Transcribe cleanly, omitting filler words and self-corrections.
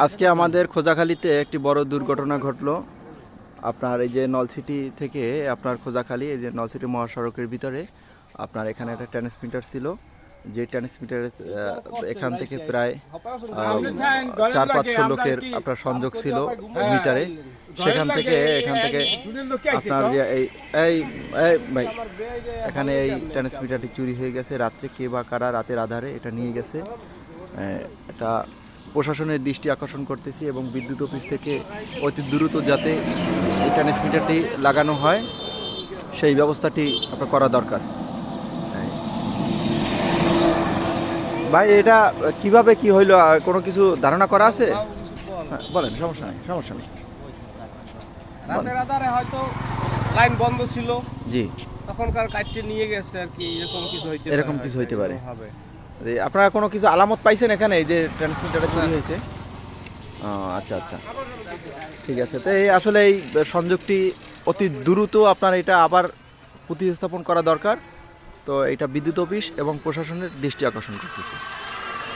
আজকে আমাদের খোঁজাখালীতে একটি বড় দুর্ঘটনা ঘটলো। আপনার এই যে নলছিটি থেকে আপনার খোঁজাখালী, এই যে নলছিটি মহাসড়কের ভিতরে আপনার এখানে একটা ট্রান্সমিটার ছিল, যে ট্রান্সমিটারের এখান থেকে প্রায় 4-500 লোকের আপনার সংযোগ ছিল মিটারে। সেখান থেকে এখান থেকে আপনার যে এই এই এই ভাই এখানে এই ট্রান্সমিটারটি চুরি হয়ে গেছে। রাত্রে কে বা কারা রাতের আধারে এটা নিয়ে গেছে। এটা প্রশাসনের দৃষ্টি আকর্ষণ করতেছি এবং বিদ্যুৎ অফিস থেকে অতি দ্রুত যাতে এই ট্রান্সমিটারটি লাগানো হয় সেই ব্যবস্থাটি আপনার করা দরকার। ভাই এটা কিভাবে কি হইলো, কোনো কিছু ধারণা করা আছে? হ্যাঁ, বলেন, সমস্যা নেই, সমস্যা নেই। রাতের আধারে হয়তো লাইন বন্ধ ছিল, জি, তখনকার কাটতে নিয়ে গেছে আর কি, এরকম কিছু হইতে পারে। আপনারা কোনো কিছু আলামত পাইছেন এখানে এই যে ট্রান্সমিটারটা চুরি হয়েছে? আচ্ছা আচ্ছা, ঠিক আছে। তো এই আসলে এই সংযোগটি অতি দ্রুত আপনার এটা আবার প্রতিস্থাপন করা দরকার। তো এটা বিদ্যুৎ অফিস এবং প্রশাসনের দৃষ্টি আকর্ষণ করতেছে।